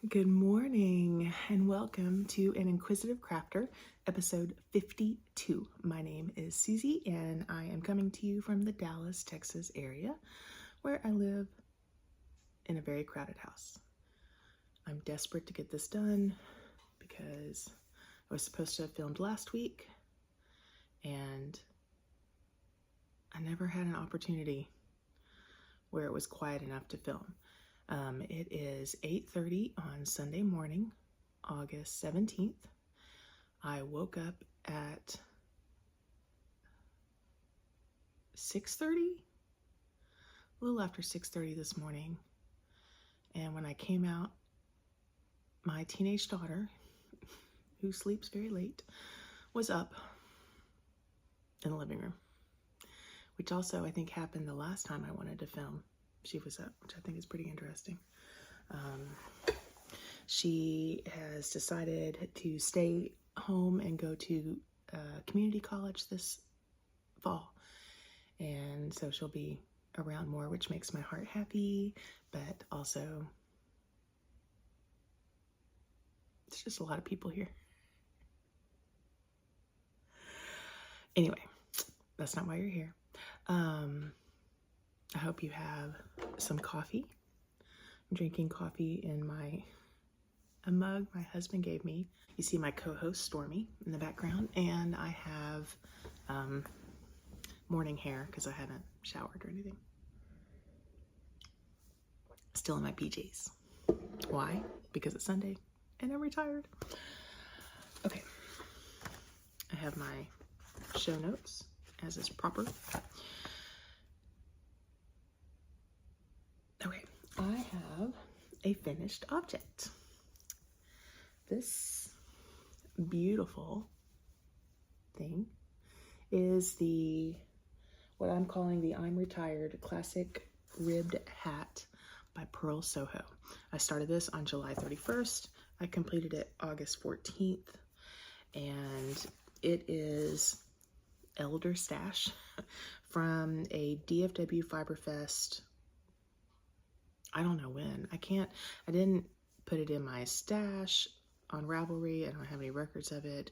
Good morning and welcome to An Inquisitive Crafter, episode 52. My name is Susie and I am coming to you from the Dallas, Texas area where I live in a very crowded house. I'm desperate to get this done because I was supposed to have filmed last week and I never had an opportunity where it was quiet enough to film. It is 8:30 on Sunday morning, August 17th. I woke up at 6:30, a little after 6:30 this morning. And when I came out, my teenage daughter, who sleeps very late, was up in the living room, which also I think happened the last time I wanted to film. She was up, which I think is pretty interesting. She has decided to stay home and go to community college this fall. And so she'll be around more, which makes my heart happy, but also it's just a lot of people here. Anyway, that's not why you're here. I hope you have some coffee. I'm drinking coffee in a mug my husband gave me. You see my co-host Stormy in the background, and I have morning hair because I haven't showered or anything. Still in my PJs. Why? Because it's Sunday and I'm retired. Okay. I have my show notes as is proper. Okay, I have a finished object. This beautiful thing is what I'm calling the I'm Retired Classic Ribbed Hat by Pearl Soho. I started this on July 31st. I completed it August 14th. And it is Elder Stash from a DFW Fiberfest. I don't know when. I didn't put it in my stash on Ravelry. I don't have any records of it,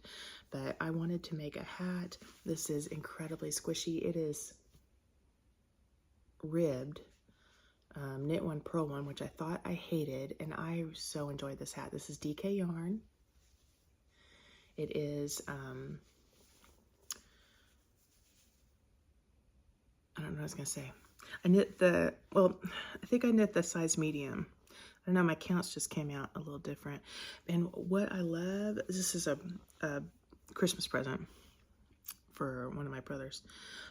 but I wanted to make a hat. This is incredibly squishy. It is ribbed, knit one, purl one, which I thought I hated, and I so enjoyed this hat. This is DK yarn. It is, I don't know what I was going to say. I think I knit the size medium. I don't know, my counts just came out a little different. And what I love, this is a Christmas present for one of my brothers.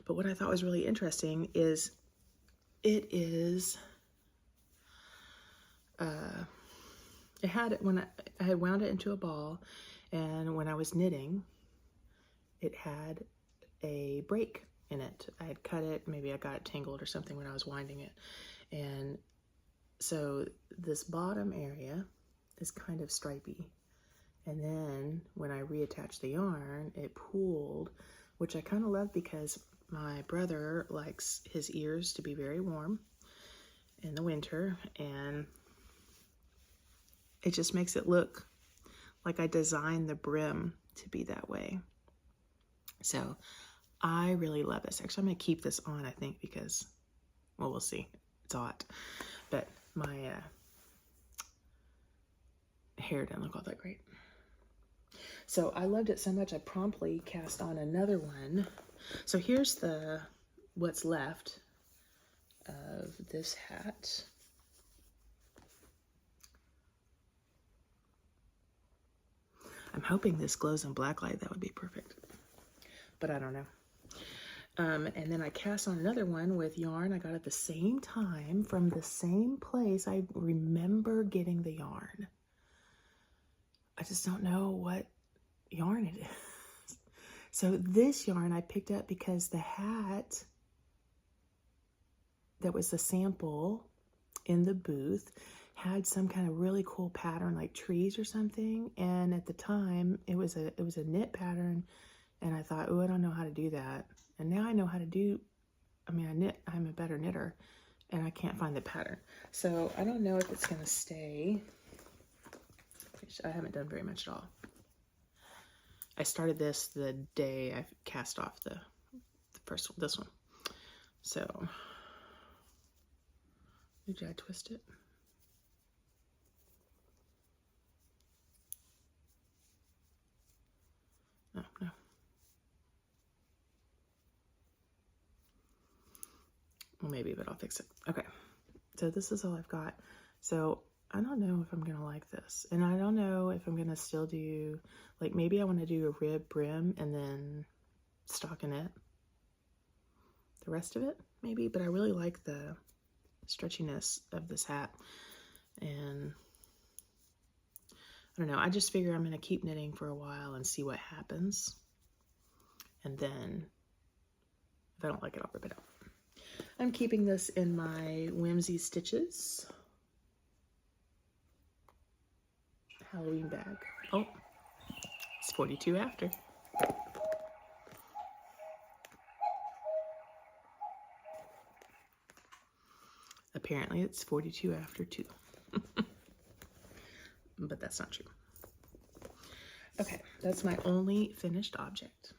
But what I thought was really interesting is it had it when I had wound it into a ball, and when I was knitting, it had a break in it. I had cut it, maybe I got it tangled or something when I was winding it. And so this bottom area is kind of stripy. And then when I reattached the yarn, it pooled, which I kind of love because my brother likes his ears to be very warm in the winter, and it just makes it look like I designed the brim to be that way. So I really love this. Actually, I'm going to keep this on, I think, because, well, we'll see. It's hot. But my hair didn't look all that great. So I loved it so much, I promptly cast on another one. So here's what's left of this hat. I'm hoping this glows in black light. That would be perfect. But I don't know. And then I cast on another one with yarn I got at the same time from the same place. I remember getting the yarn. I just don't know what yarn it is. So this yarn I picked up because the hat that was the sample in the booth had some kind of really cool pattern, like trees or something. And at the time, it was a knit pattern, and I thought, oh, I don't know how to do that. And now I know how to do. I'm a better knitter, and I can't find the pattern. So I don't know if it's gonna stay I haven't done very much at all. I started this the day I cast off the first one, this one. So, did I twist it? Oh, no. Well, maybe, but I'll fix it. Okay, so this is all I've got. So I don't know if I'm gonna like this, and I don't know if I'm gonna still do, like, maybe I want to do a rib brim and then stockinette the rest of it, maybe. But I really like the stretchiness of this hat, and I don't know, I just figure I'm gonna keep knitting for a while and see what happens, and then if I don't like it, I'll rip it out. I'm keeping this in my Whimsy Stitches Halloween bag. Oh, it's 42 after. Apparently it's 42 after 2. But that's not true. Okay, that's my only finished object.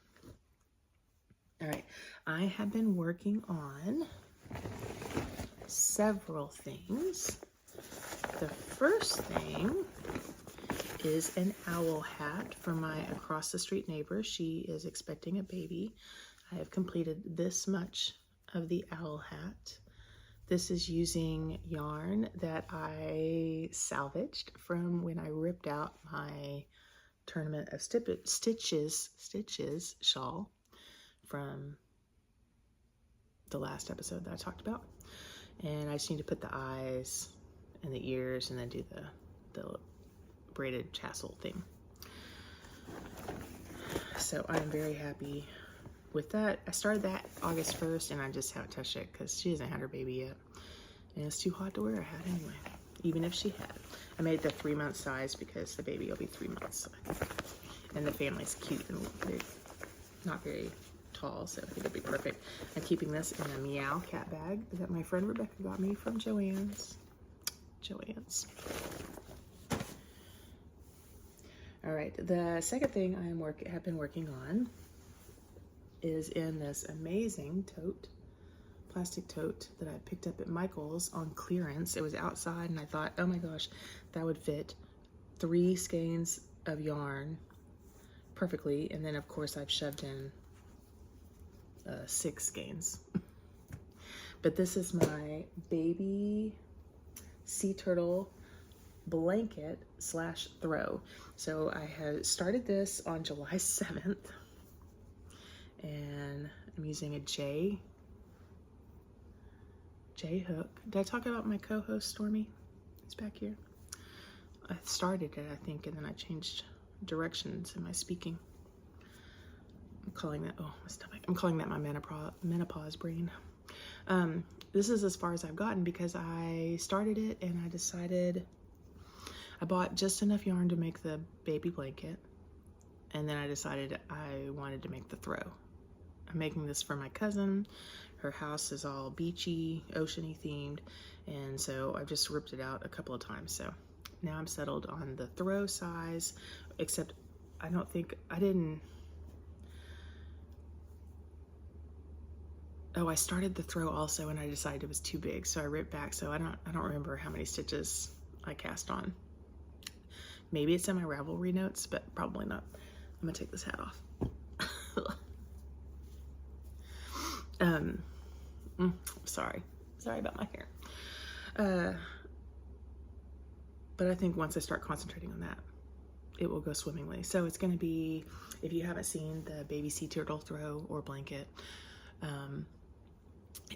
All right, I have been working on several things. The first thing is an owl hat for my across the street neighbor. She is expecting a baby. I have completed this much of the owl hat. This is using yarn that I salvaged from when I ripped out my Tournament of Stitches shawl from the last episode that I talked about. And I just need to put the eyes and the ears and then do the braided tassel thing. So I'm very happy with that. I started that August 1st and I just haven't touched it because she hasn't had her baby yet. And it's too hot to wear a hat anyway, even if she had. I made the 3-month size because the baby will be 3 months. And the family's cute and they're not very tall, so I think it'll be perfect. I'm keeping this in a Meow cat bag that my friend Rebecca got me from Joann's. All right, the second thing I have been working on is in this amazing tote, plastic tote that I picked up at Michael's on clearance. It was outside and I thought, oh my gosh, that would fit 3 skeins of yarn perfectly. And then of course I've shoved in 6 skeins. But this is my baby sea turtle blanket / throw. So I had started this on July 7th and I'm using a J hook. Did I talk about my co-host Stormy? It's back here. I started it, I think, and then I changed directions in my speaking. I'm calling that, oh, my stomach. I'm calling that my menopause brain. This is as far as I've gotten because I started it and I decided I bought just enough yarn to make the baby blanket, and then I decided I wanted to make the throw. I'm making this for my cousin. Her house is all beachy, oceany themed, and so I've just ripped it out a couple of times. So now I'm settled on the throw size, except I started the throw also and I decided it was too big, so I ripped back. So I don't remember how many stitches I cast on. Maybe it's in my Ravelry notes, but probably not. I'm gonna take this hat off. Sorry about my hair. But I think once I start concentrating on that, it will go swimmingly. So it's gonna be, if you haven't seen the baby sea turtle throw or blanket,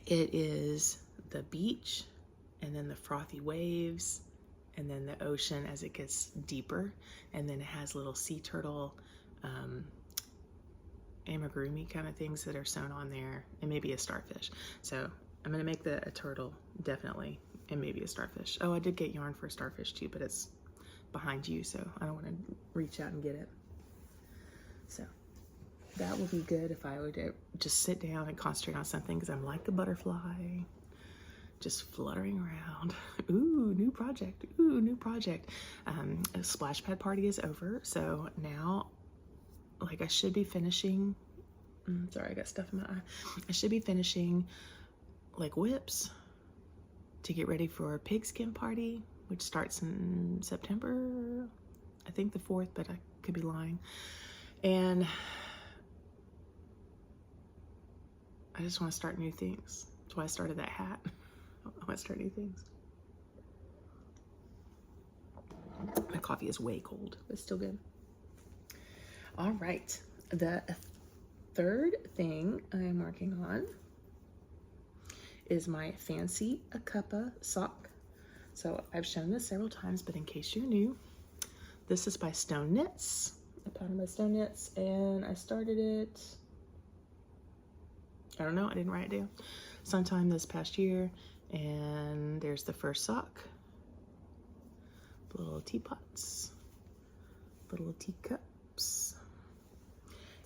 it is the beach and then the frothy waves and then the ocean as it gets deeper, and then it has little sea turtle amigurumi kind of things that are sewn on there, and maybe a starfish. So I'm gonna make a turtle, definitely, and maybe a starfish. Oh, I did get yarn for a starfish too, but it's behind you, so I don't want to reach out and get it. So that would be good if I would just sit down and concentrate on something, because I'm like a butterfly. just fluttering around. Ooh, new project. Ooh, new project. A splash pad party is over, so now, like, I should be finishing. Sorry, I got stuff in my eye. I should be finishing like whips to get ready for a pigskin party, which starts in September. I think the 4th, but I could be lying. And I just want to start new things. That's why I started that hat. I want to start new things. My coffee is way cold, but still good. All right. The third thing I am working on is my Fancy a Cuppa sock. So I've shown this several times, but in case you're new, this is by Stone Knits, a pattern by Stone Knits, and I started it, I don't know, I didn't write it down, sometime this past year. And there's the first sock, little teapots, little teacups,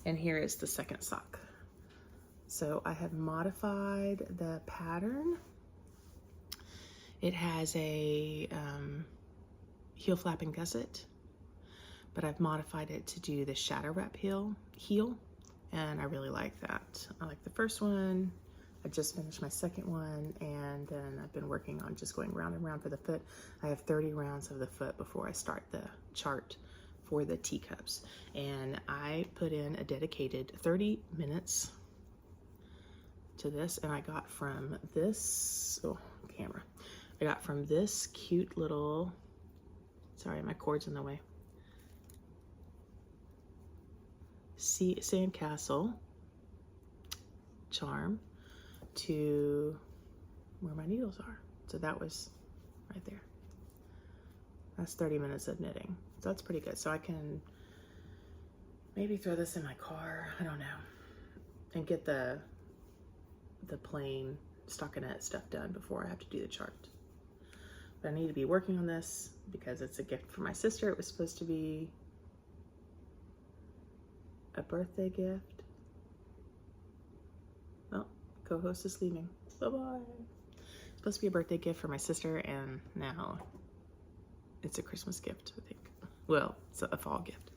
and here is the second sock. So I have modified the pattern. It has a heel flap and gusset, but I've modified it to do the shadow wrap heel, and I really like that. I like the first one. I just finished my second one, and then I've been working on just going round and round for the foot. I have 30 rounds of the foot before I start the chart for the teacups, and I put in a dedicated 30 minutes to this, and I got from this, I got from this cute little, sorry, my cord's in the way, sandcastle charm to where my needles are. So that was right there. That's 30 minutes of knitting. So that's pretty good. So I can maybe throw this in my car, I don't know, and get the plain stockinette stuff done before I have to do the chart. But I need to be working on this because it's a gift for my sister. It was supposed to be a birthday gift. Oh, co-host is leaving. Bye-bye. It's supposed to be a birthday gift for my sister, and now it's a Christmas gift, I think. Well, it's a fall gift.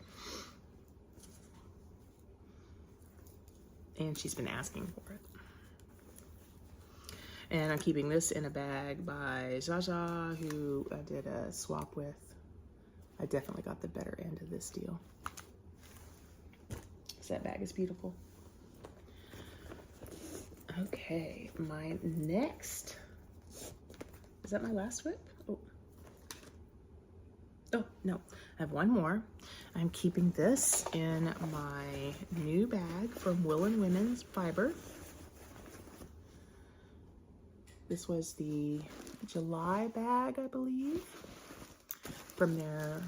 And she's been asking for it. And I'm keeping this in a bag by Zaza, who I did a swap with. I definitely got the better end of this deal. So that bag is beautiful. Okay, my next, is that my last whip? Oh no, I have one more. I'm keeping this in my new bag from Will and Women's Fiber. This was the July bag, I believe, from their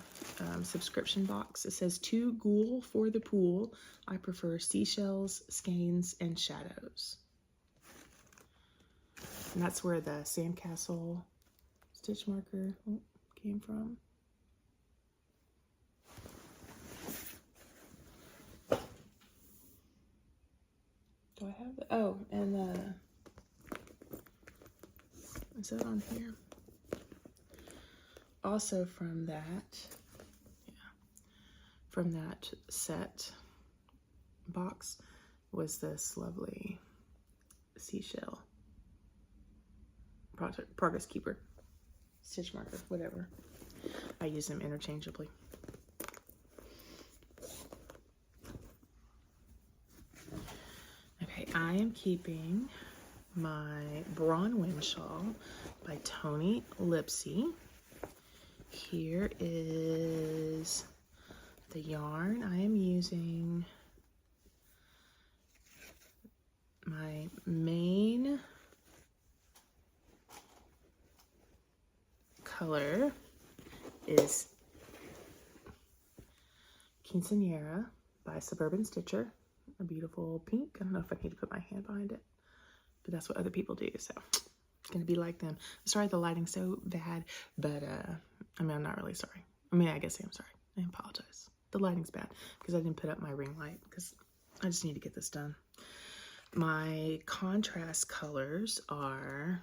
subscription box. It says 2 ghoul for the pool. I prefer seashells, skeins, and shadows. And that's where the sandcastle stitch marker came from. Do I have it? Oh, and is that on here? Also from that, from that set box was this lovely seashell progress keeper, stitch marker, whatever. I use them interchangeably. Okay, I am keeping my Bronwyn shawl by Tony Lipsy. Here is the yarn I am using. My main color is Quinceañera by Suburban Stitcher, a beautiful pink. I don't know if I need to put my hand behind it, but that's what other people do, so it's gonna be like them. Sorry the lighting's so bad, but I mean, I'm not really sorry. I mean, I guess I'm sorry. I apologize. The lighting's bad because I didn't put up my ring light because I just need to get this done. My contrast colors are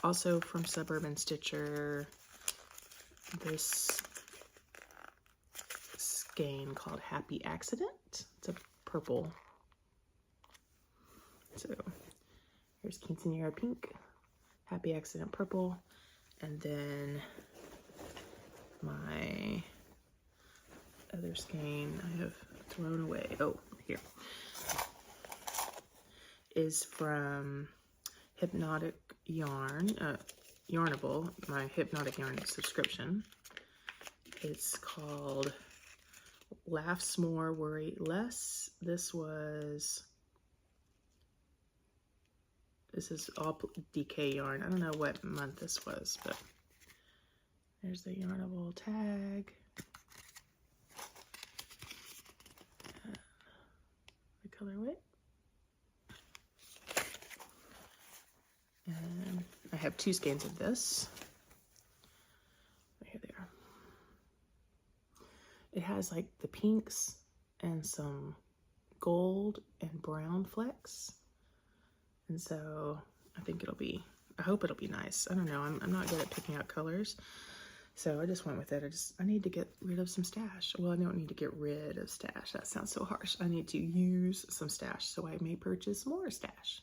Also from Suburban Stitcher, this skein called Happy Accident. It's a purple. So here's Quinceañera Pink, Happy Accident Purple, and then my other skein I have thrown away. Oh, here. Is from Hypnotic Yarn, Yarnable, my Hypnotic Yarn subscription. It's called Laughs More, Worry Less. This is all DK yarn. I don't know what month this was, but there's the Yarnable tag. The colorway. And I have 2 skeins of this. Here they are. It has like the pinks and some gold and brown flecks. And so I think I hope it'll be nice. I don't know, I'm not good at picking out colors. So I just went with it. I need to get rid of some stash. Well, I don't need to get rid of stash. That sounds so harsh. I need to use some stash, so I may purchase more stash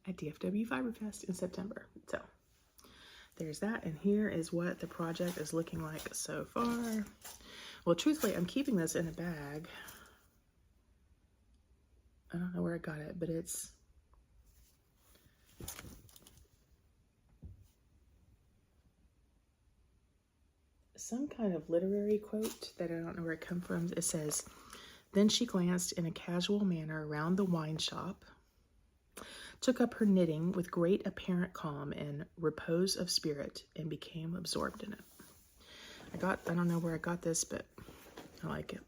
at DFW Fiberfest in September. So there's that, and here is what the project is looking like so far. Well, truthfully, I'm keeping this in a bag. I don't know where I got it, but it's some kind of literary quote that I don't know where it comes from. It says, "Then she glanced in a casual manner around the wine shop, took up her knitting with great apparent calm and repose of spirit, and became absorbed in it." I don't know where I got this, but I like it.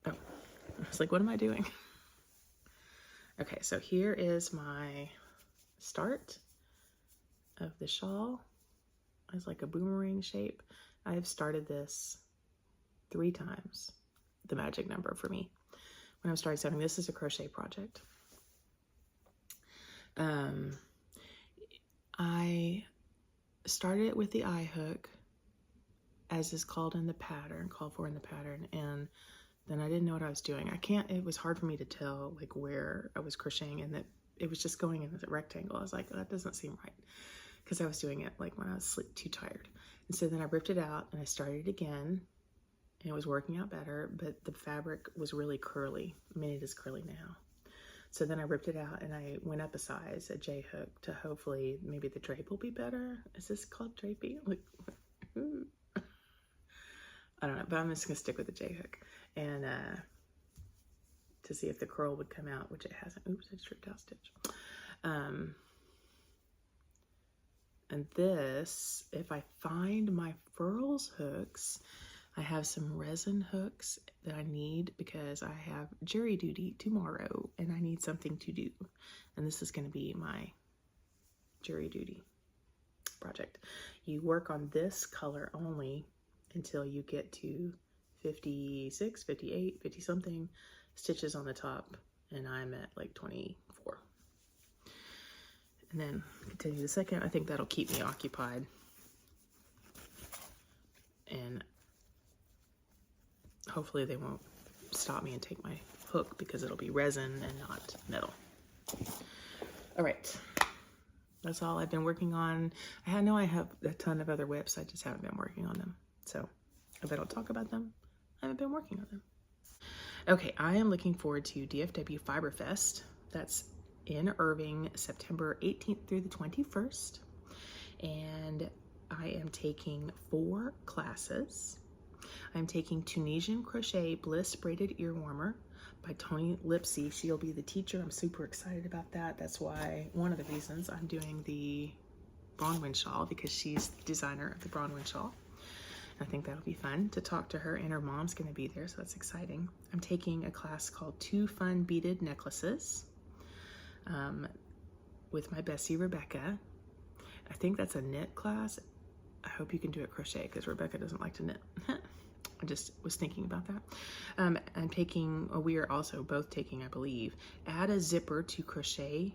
Oh, I was like, what am I doing? Okay, so here is my start of the shawl. It's like a boomerang shape. I have started this 3 times, the magic number for me. When I'm starting sewing, this is a crochet project. I started it with the eye hook, as is called for in the pattern, and then I didn't know what I was doing. It was hard for me to tell like where I was crocheting, and that it was just going in as a rectangle. I was like, that doesn't seem right, because I was doing it like when I was too tired. And so then I ripped it out and I started again, and it was working out better, but the fabric was really curly. I mean, it is curly now. So then I ripped it out and I went up a size, a J hook, to hopefully maybe the drape will be better. Is this called drapey? Like, I don't know, but I'm just gonna stick with the J hook, and to see if the curl would come out, which it hasn't. Oops, I just ripped out a stitch. And this, if I find my furls hooks, I have some resin hooks that I need because I have jury duty tomorrow and I need something to do. And this is going to be my jury duty project. You work on this color only until you get to 56, 58, 50 something stitches on the top, and I'm at like 24. And then continue the second. I think that'll keep me occupied. And hopefully they won't stop me and take my hook, because it'll be resin and not metal. All right, that's all I've been working on. I know I have a ton of other whips, I just haven't been working on them. So if I don't talk about them, I haven't been working on them. Okay, I am looking forward to DFW Fiberfest. That's in Irving, September 18th through the 21st. And I am taking 4 classes. I'm taking Tunisian Crochet Bliss Braided Ear Warmer by Toni Lipsy. She'll be the teacher. I'm super excited about that. That's why, one of the reasons I'm doing the Bronwyn shawl, because she's the designer of the Bronwyn shawl. I think that'll be fun to talk to her, and her mom's going to be there, so that's exciting. I'm taking a class called 2 Fun Beaded Necklaces with my Bessie Rebecca. I think that's a knit class. I hope you can do it crochet, because Rebecca doesn't like to knit. I just was thinking about that. I'm taking, we are also both taking, I believe, add a zipper to crochet,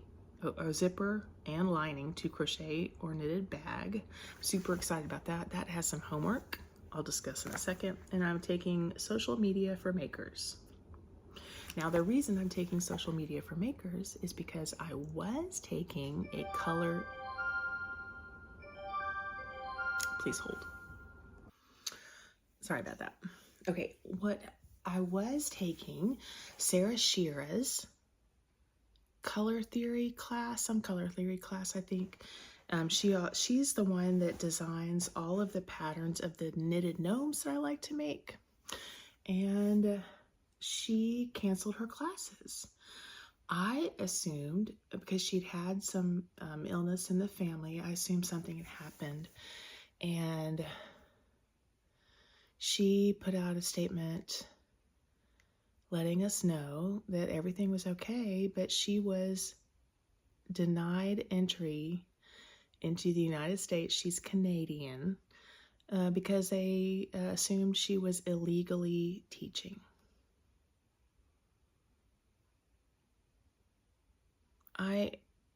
a zipper and lining to crochet or knitted bag. Super excited about that. That has some homework I'll discuss in a second. And I'm taking social media for makers. Now, the reason I'm taking social media for makers is because I was taking a color. Please hold. Sorry about that. Okay, what I was taking Sarah Shearer's color theory class, some color theory class, I think. She's the one that designs all of the patterns of the knitted gnomes that I like to make. And she canceled her classes. I assumed, because she'd had some illness in the family, I assumed something had happened. And she put out a statement letting us know that everything was okay, but she was denied entry into the United States. She's Canadian because they assumed she was illegally teaching. I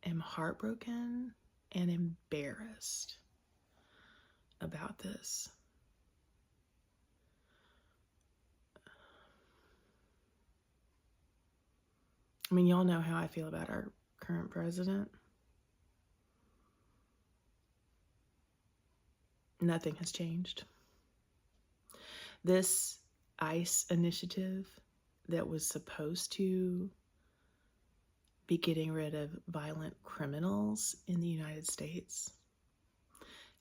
am heartbroken and embarrassed about this. I mean, y'all know how I feel about our current president. Nothing has changed. This ICE initiative that was supposed to be getting rid of violent criminals in the United States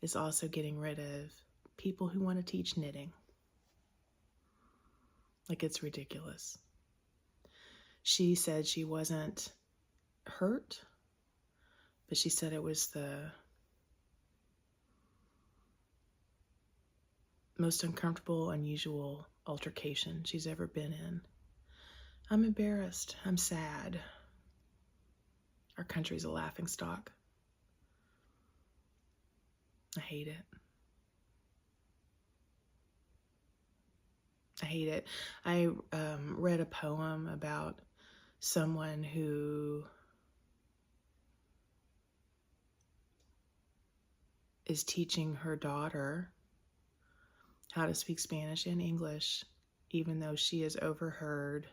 is also getting rid of people who want to teach knitting. Like, it's ridiculous. She said she wasn't hurt, but she said it was the most uncomfortable, unusual altercation she's ever been in. I'm embarrassed. I'm sad. Our country's a laughingstock. I hate it. I hate it. I read a poem about someone who is teaching her daughter how to speak Spanish and English, even though she has overheard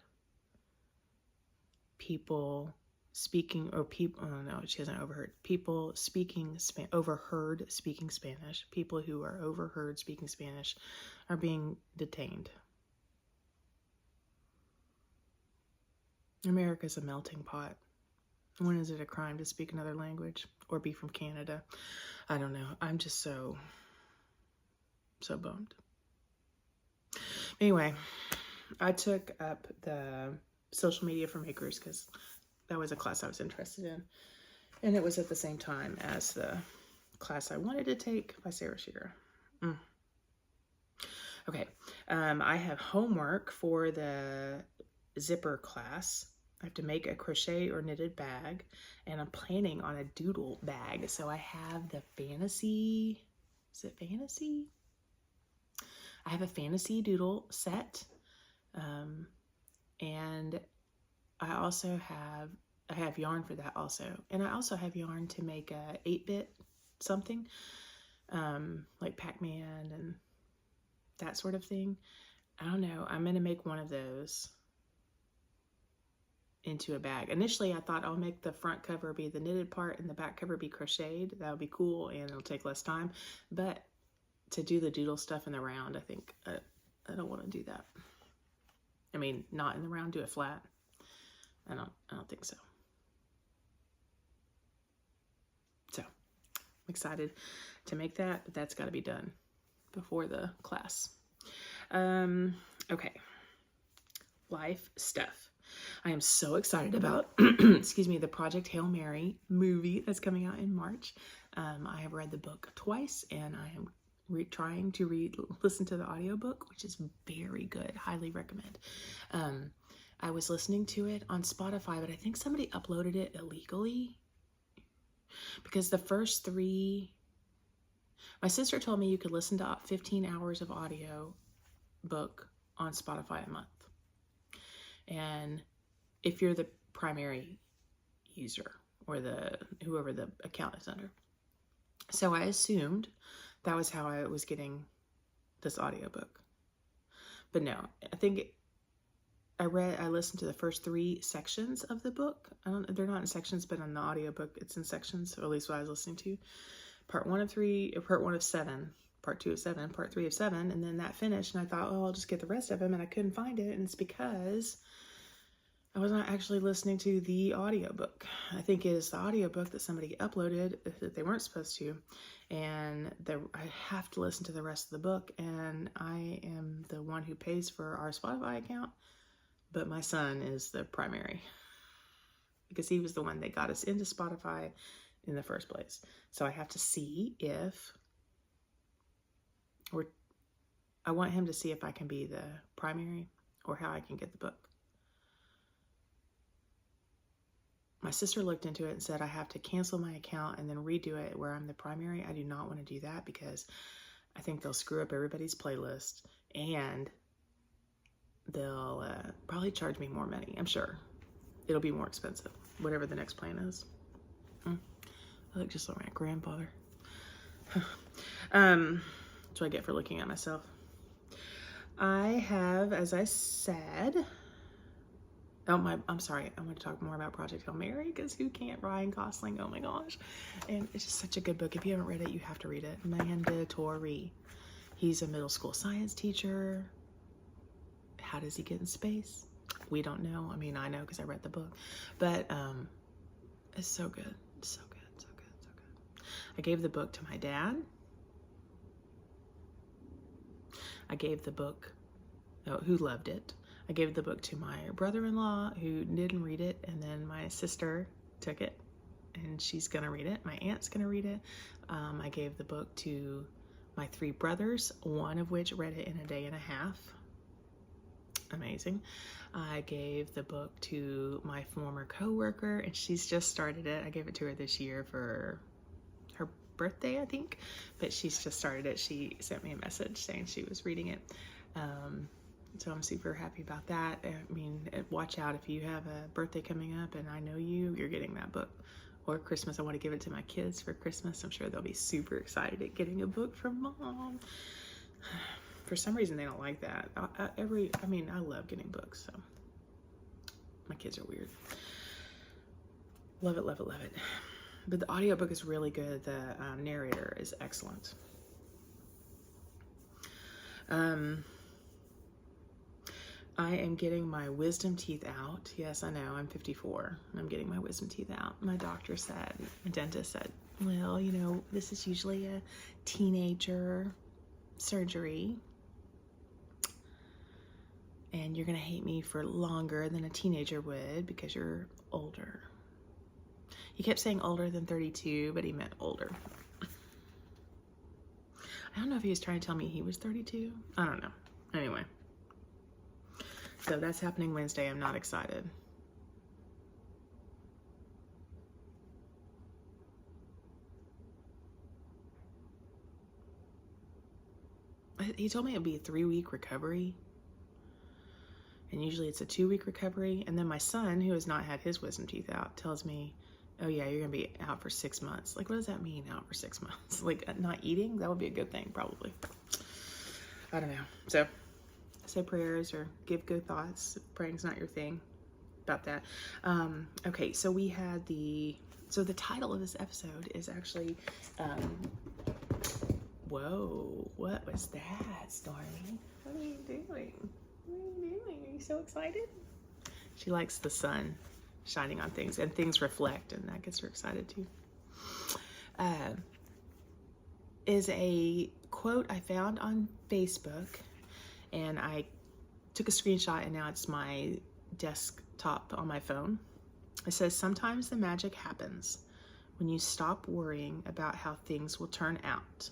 people speaking, or people, oh no, she hasn't overheard, people speaking, overheard speaking Spanish. People who are overheard speaking Spanish are being detained. America's a melting pot. When is it a crime to speak another language or be from Canada? I don't know. I'm just so bummed. Anyway, I took up the social media for makers because that was a class I was interested in. And it was at the same time as the class I wanted to take by Sarah Shearer. Okay, I have homework for the zipper class. I have to make a crochet or knitted bag, and I'm planning on a doodle bag. So I have the fantasy, is it fantasy? I have a fantasy doodle set, and I also have yarn for that also. And I also have yarn to make a 8-bit something, like Pac-Man and that sort of thing. I don't know. I'm going to make one of those into a bag. Initially, I thought I'll make the front cover be the knitted part and the back cover be crocheted. That would be cool and it'll take less time. But to do the doodle stuff in the round, I think I don't want to do that. I mean, not in the round, do it flat. I don't think so. So, I'm excited to make that, but that's got to be done before the class. Okay. Life stuff. I am so excited about, excuse me, the Project Hail Mary movie that's coming out in March. I have read the book twice, and I am trying to listen to the audiobook, which is very good. Highly recommend. I was listening to it on Spotify, but I think somebody uploaded it illegally because the first 3, my sister told me you could listen to 15 hours of audio book on Spotify a month. And if you're the primary user or whoever the account is under. So I assumed that was how I was getting this audiobook. But no, I think I listened to the first 3 sections of the book. They're not in sections, but on the audiobook it's in sections, or at least what I was listening to. Part 1 of 3, or part 1 of 7, part 2 of 7, part 3 of 7, and then that finished, and I thought, oh, I'll just get the rest of them, and I couldn't find it, and it's because I was not actually listening to the audiobook. I think it is the audiobook that somebody uploaded that they weren't supposed to, and I have to listen to the rest of the book, and I am the one who pays for our Spotify account, but my son is the primary because he was the one that got us into Spotify in the first place. So I have to see I want him to see if I can be the primary or how I can get the book. My sister looked into it and said I have to cancel my account and then redo it where I'm the primary. I do not want to do that because I think they'll screw up everybody's playlist and they'll probably charge me more money. I'm sure it'll be more expensive, whatever the next plan is. I look just like my grandfather. That's what I get for looking at myself. I have, as I said, I'm sorry, I want to talk more about Project Hail Mary, because who can't? Ryan Gosling, oh my gosh. And it's just such a good book. If you haven't read it, you have to read it. Mandatory. He's a middle school science teacher. How does he get in space? We don't know. I mean, I know because I read the book. But it's so good. So good, so good, so good. I gave the book to my dad. I gave the book, who loved it. I gave the book to my brother-in-law who didn't read it, and then my sister took it and she's gonna read it. My aunt's gonna read it. I gave the book to my 3 brothers, one of which read it in a day and a half. Amazing. I gave the book to my former co-worker and she's just started it. I gave it to her this year for her birthday, I think, but she's just started it. She sent me a message saying she was reading it. So I'm super happy about that. I mean, watch out if you have a birthday coming up and I know you're getting that book. Or Christmas, I want to give it to my kids for Christmas. I'm sure they'll be super excited at getting a book from mom. For some reason, they don't like that. I love getting books, so my kids are weird. Love it, love it, love it. But the audiobook is really good. The narrator is excellent. I am getting my wisdom teeth out. Yes, I know, I'm 54. I'm getting my wisdom teeth out. My dentist said, well, you know, this is usually a teenager surgery. And you're gonna hate me for longer than a teenager would because you're older. He kept saying older than 32, but he meant older. I don't know if he was trying to tell me he was 32. I don't know. Anyway. So that's happening Wednesday. I'm not excited. He told me it'd be a 3-week recovery. And usually it's a 2-week recovery. And then my son, who has not had his wisdom teeth out, tells me, oh yeah, you're gonna be out for 6 months. Like, what does that mean, out for 6 months? Like, not eating? That would be a good thing, probably. I don't know. So, say prayers or give good thoughts. Praying's not your thing. About that. Okay, so we had the title of this episode is actually, whoa, what was that, Stormy? What are you doing? What are you doing? Are you so excited? She likes the sun shining on things, and things reflect, and that gets her excited too. Is a quote I found on Facebook, and I took a screenshot, and now it's my desktop on my phone. It says, sometimes the magic happens when you stop worrying about how things will turn out.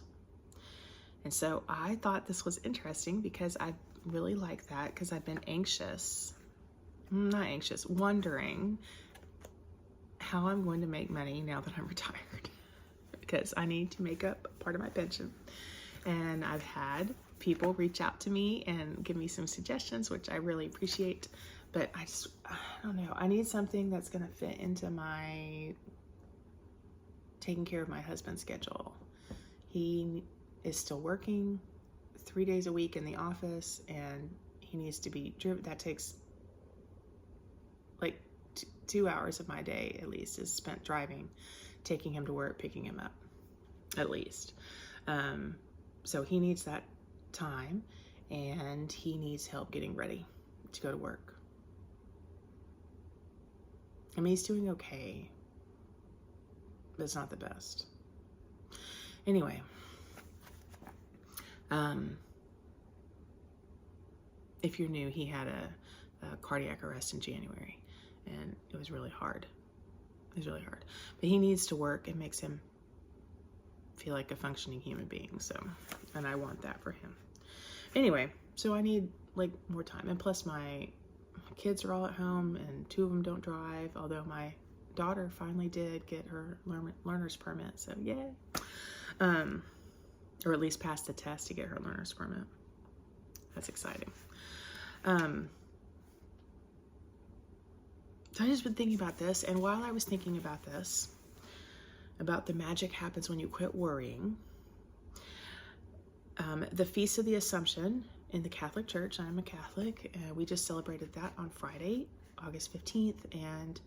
And so I thought this was interesting because I really like that, because I've been wondering how I'm going to make money now that I'm retired, because I need to make up part of my pension. And I've had people reach out to me and give me some suggestions, which I really appreciate. But I don't know. I need something that's going to fit into my taking care of my husband's schedule. He is still working 3 days a week in the office, and he needs to be driven. That takes like 2 hours of my day at least is spent driving, taking him to work, picking him up, at least. So he needs that time, and he needs help getting ready to go to work. I mean, he's doing okay, but it's not the best. Anyway, if you're new, he had a cardiac arrest in January, and it was really hard. It was really hard. But he needs to work. It makes him feel like a functioning human being. So, and I want that for him. Anyway, so I need like more time. And plus my kids are all at home, and 2 of them don't drive, although my daughter finally did get her learner's permit. So yay. Or at least passed the test to get her learner's permit. That's exciting. So I just been thinking about this, and while I was thinking about this, about the magic happens when you quit worrying, the Feast of the Assumption in the Catholic Church, I'm a Catholic, we just celebrated that on Friday, August 15th, and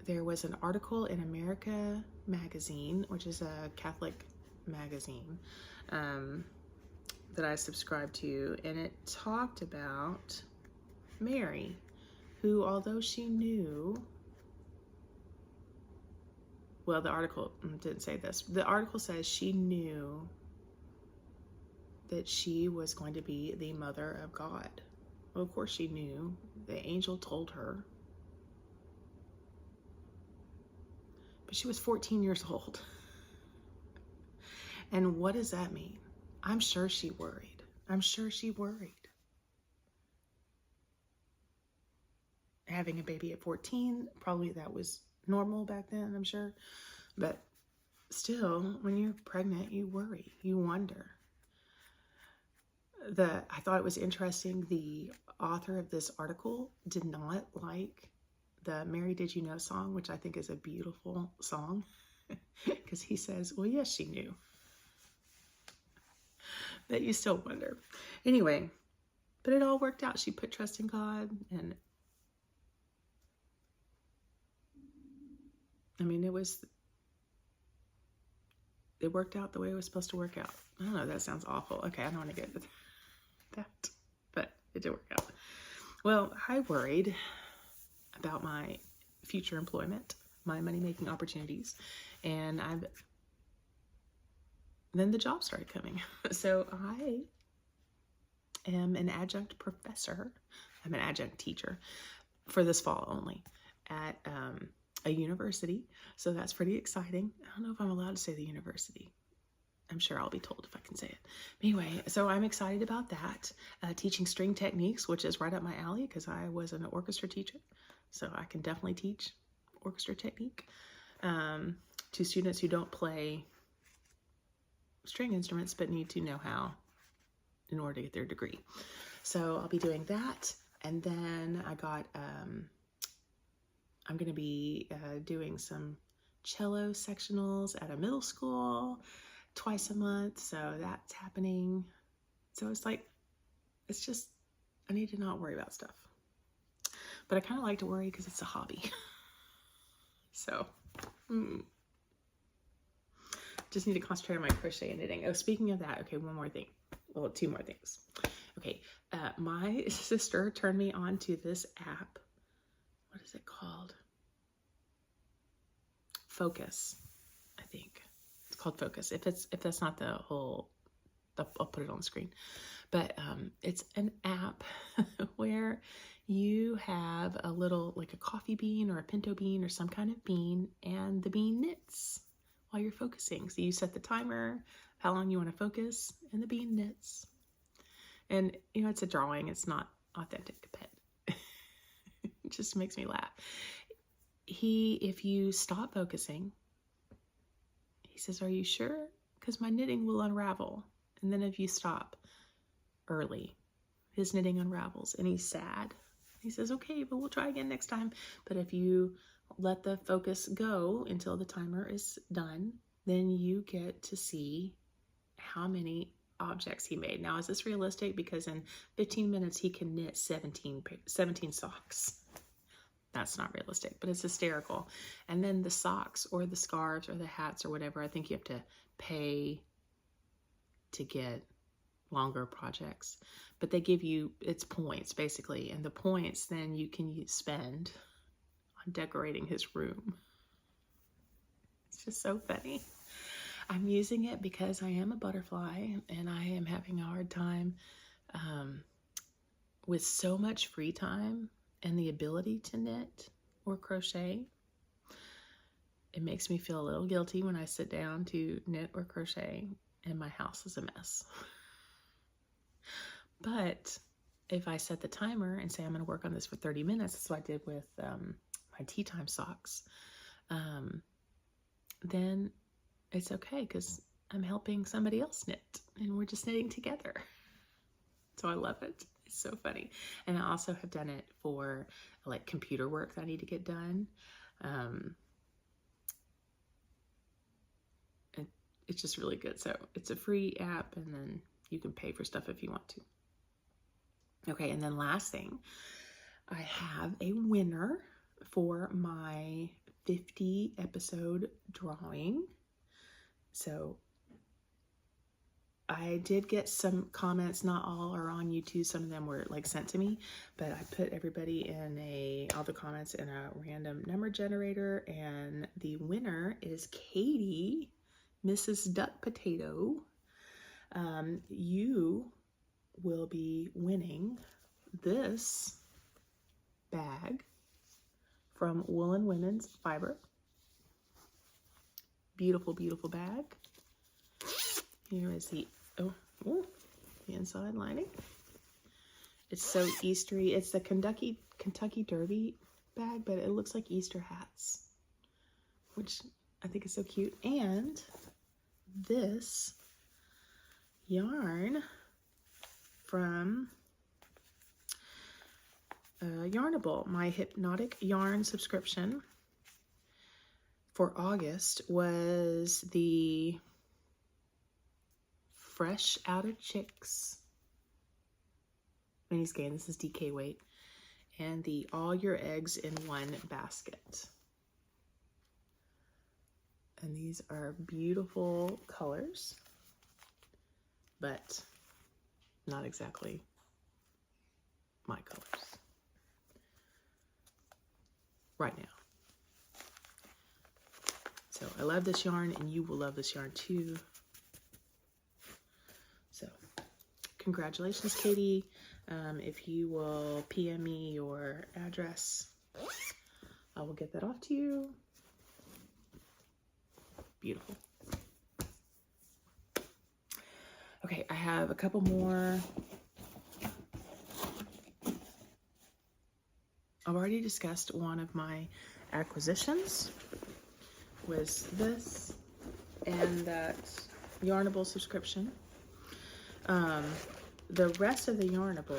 there was an article in America Magazine, which is a Catholic magazine, that I subscribe to, and it talked about Mary, who, although she knew, well, the article didn't say this. The article says she knew that she was going to be the mother of God. Well, of course she knew. The angel told her. But she was 14 years old. And what does that mean? I'm sure she worried. I'm sure she worried. Having a baby at 14, probably that was normal back then, I'm sure. But still, when you're pregnant, you worry, you wonder. I thought it was interesting, the author of this article did not like the Mary Did You Know song, which I think is a beautiful song, because he says, well, yes, she knew. But you still wonder. Anyway, but it all worked out. She put trust in God, and I mean, it worked out the way it was supposed to work out. I don't know, that sounds awful. Okay, I don't want to get into that, but it did work out. Well, I worried about my future employment, my money-making opportunities, and then the job started coming. So I am an adjunct professor. I'm an adjunct teacher for this fall only at a university. So that's pretty exciting. I don't know if I'm allowed to say the university. I'm sure I'll be told if I can say it. Anyway, so I'm excited about that. Teaching string techniques, which is right up my alley because I was an orchestra teacher. So I can definitely teach orchestra technique to students who don't play string instruments but need to know how in order to get their degree. So I'll be doing that. And then I got, I'm going to be doing some cello sectionals at a middle school twice a month. So that's happening. So it's like, it's just, I need to not worry about stuff. But I kind of like to worry because it's a hobby. So, just need to concentrate on my crochet and knitting. Oh, speaking of that, okay, one more thing. Well, 2 more things. Okay, my sister turned me on to this app. What is it called? Focus, I think. It's called Focus. If that's not the whole, I'll put it on the screen. But it's an app where you have a little, like a coffee bean or a pinto bean or some kind of bean, and the bean knits while you're focusing. So you set the timer, how long you want to focus, and the bean knits. And, you know, it's a drawing. It's not authentic, but it just makes me laugh. If you stop focusing, he says, are you sure? Because my knitting will unravel. And then if you stop, early. His knitting unravels and he's sad. He says, okay, but we'll try again next time. But if you let the focus go until the timer is done, then you get to see how many objects he made. Now, is this realistic? Because in 15 minutes, he can knit 17 socks. That's not realistic, but it's hysterical. And then the socks or the scarves or the hats or whatever, I think you have to pay to get longer projects, but they give you, it's points basically, and the points then you can spend on decorating his room. It's just so funny. I'm using it because I am a butterfly and I am having a hard time with so much free time and the ability to knit or crochet. It makes me feel a little guilty when I sit down to knit or crochet and my house is a mess. But if I set the timer and say I'm going to work on this for 30 minutes, that's what I did with my tea time socks, then it's okay because I'm helping somebody else knit and we're just knitting together. So I love it. It's so funny. And I also have done it for like computer work that I need to get done. It's just really good. So it's a free app and then you can pay for stuff if you want to. Okay, and then last thing, I have a winner for my 50 episode drawing. So I did get some comments, not all are on YouTube, some of them were like sent to me, but I put everybody in all the comments in a random number generator, and the winner is Katie, Mrs. Duck Potato. You will be winning this bag from Woolen Women's Fiber. Beautiful, beautiful bag. Here is the the inside lining. It's so Eastery. It's the Kentucky Derby bag, but it looks like Easter hats, which I think is so cute. And this yarn from Yarnable, my Hypnotic Yarn subscription for August was the Fresh Outer Chicks mini skein. This is DK weight, and the All Your Eggs in One basket. And these are beautiful colors, but not exactly my colors right now. So I love this yarn and you will love this yarn too. So congratulations, Katie. If you will PM me your address, I will get that off to you. Beautiful. Okay, I have a couple more. I've already discussed one of my acquisitions was this and that Yarnable subscription. The rest of the Yarnable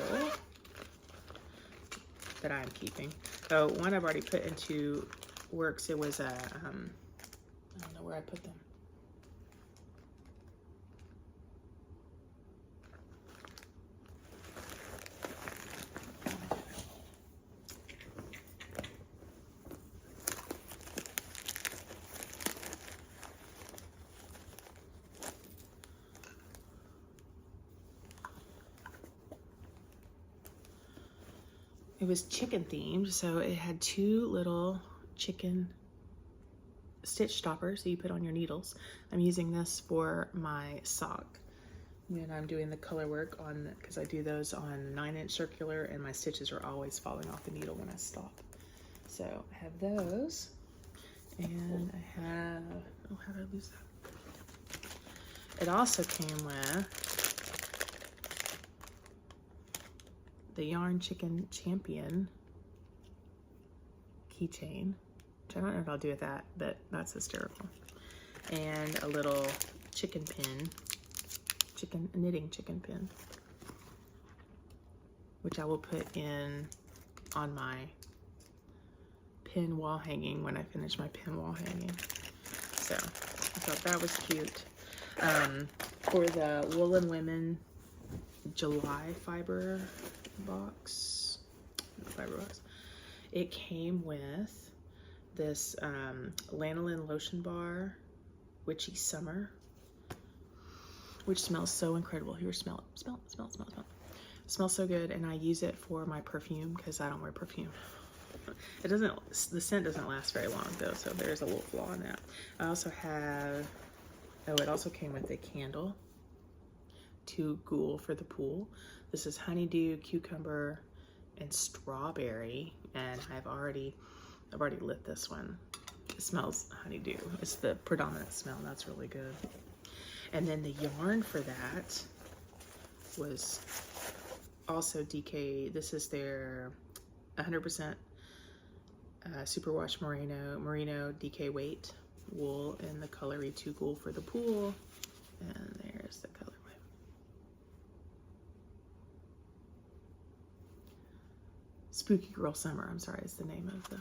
that I'm keeping, so one I've already put into works. It was a, I don't know where I put them. It was chicken themed, so it had two little chicken stitch stoppers that you put on your needles. I'm using this for my sock when I'm doing the color work on, because I do those on 9-inch circular and my stitches are always falling off the needle when I stop. So I have those, and I have, oh, how did I lose that? It also came with the Yarn Chicken Champion keychain, which I don't know if I'll do with that, but that's hysterical. And a little chicken pin, knitting chicken pin. which I will put in on my pin wall hanging when I finish my pin wall hanging. So I thought that was cute. For the Woolen Women July fiber box, it came with this lanolin lotion bar, Witchy Summer, which smells so incredible. Here, smell it. Smell it, smell it, smell it, smell it. It smells so good, and I use it for my perfume because I don't wear perfume. It doesn't, the scent doesn't last very long though, so there's a little flaw in that. I also have, oh, it also came with a candle to Ghoul for the pool. This is honeydew, cucumber, and strawberry, and I've already lit this one. It smells honeydew. It's the predominant smell, and that's really good. And then the yarn for that was also DK. This is their 100% superwash merino DK weight wool in the color E2 Ghoul for the pool. And there's the colorway. Spooky Girl Summer, I'm sorry, is the name of the.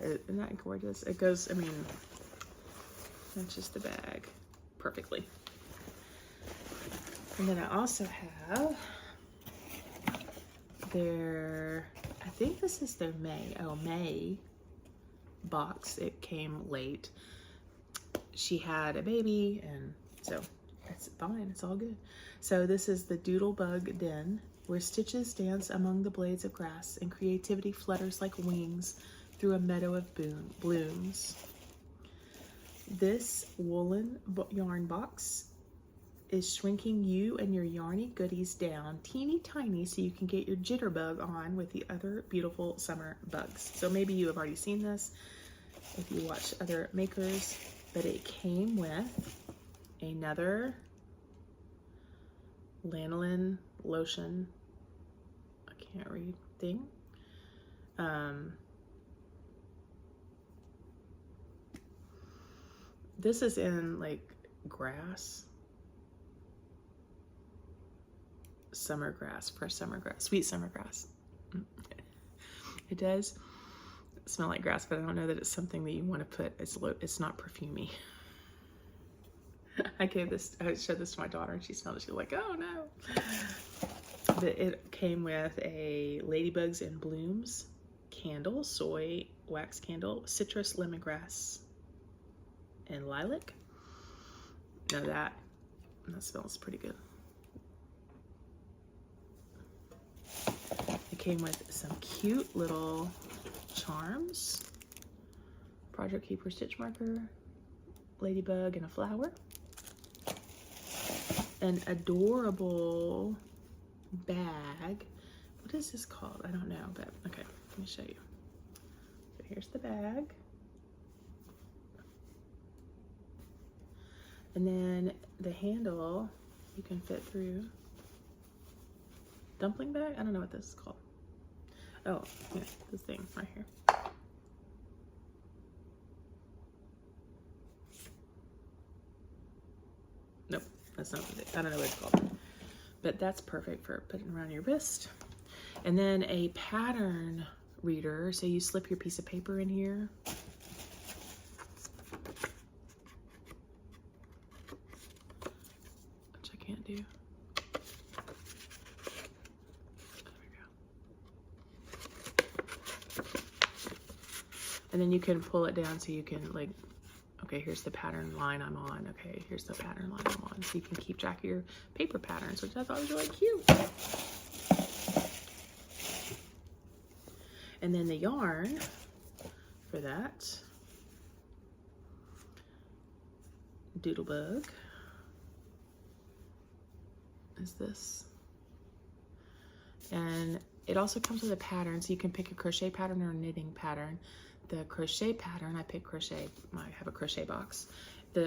Isn't that gorgeous? It goes, I mean, that's just the bag perfectly. And then I also have their, I think this is their May box. It came late. She had a baby, and so it's fine, it's all good. So this is the Doodlebug Den, where stitches dance among the blades of grass and creativity flutters like wings through a meadow of blooms. This woolen yarn box is shrinking you and your yarny goodies down teeny tiny so you can get your jitterbug on with the other beautiful summer bugs. So maybe you have already seen this if you watch other makers, but it came with another lanolin lotion, I can't read, thing. This is in like grass, summer grass, fresh summer grass, sweet summer grass. It does smell like grass, but I don't know that it's something that you want to put. It's not perfumey. I showed this to my daughter, and she smelled it. She was like, "Oh no!" But it came with a Ladybugs and Blooms candle, soy wax candle, citrus, lemongrass, and lilac. Now that smells pretty good. It came with some cute little charms. Project Keeper stitch marker, ladybug, and a flower. An adorable bag. What is this called? I don't know, but okay, let me show you. So here's the bag. And then the handle you can fit through. Dumpling bag? I don't know what this is called. Oh, yeah, this thing right here. Nope, that's not what I don't know what it's called. But that's perfect for putting around your wrist. And then a pattern reader. So you slip your piece of paper in here. Can't do. There we go. And then you can pull it down so you can like, okay, here's the pattern line I'm on. Okay, here's the pattern line I'm on. So you can keep track of your paper patterns, which I thought was really cute. And then the yarn for that, Doodlebug, is this. And it also comes with a pattern, so you can pick a crochet pattern or a knitting pattern. The crochet pattern, I picked crochet, I have a crochet box.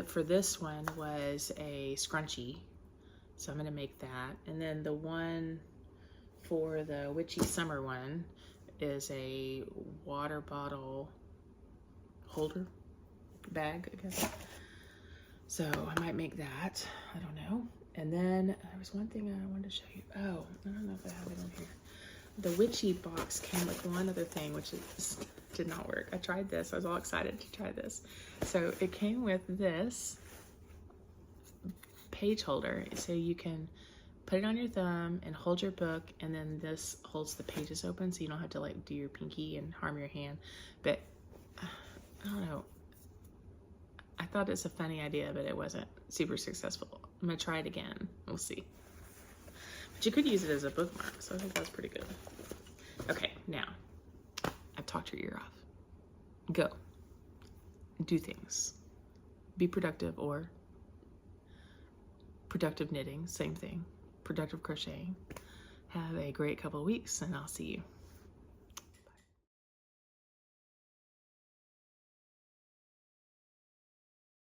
For this one was a scrunchie, so I'm gonna make that. And then the one for the Witchy Summer one is a water bottle holder bag, I guess. So I might make that. I don't know. And then there was one thing I wanted to show you. Oh, I don't know if I have it on here. The witchy box came with one other thing, which did not work. I tried this. I was all excited to try this. So it came with this page holder. So you can put it on your thumb and hold your book, and then this holds the pages open so you don't have to like do your pinky and harm your hand. But I don't know. I thought it's a funny idea, but it wasn't super successful. I'm gonna try it again. We'll see. But you could use it as a bookmark, so I think that's pretty good. Okay, now I've talked your ear off. Go. Do things. Be productive, or productive knitting, same thing. Productive crocheting. Have a great couple of weeks, and I'll see you.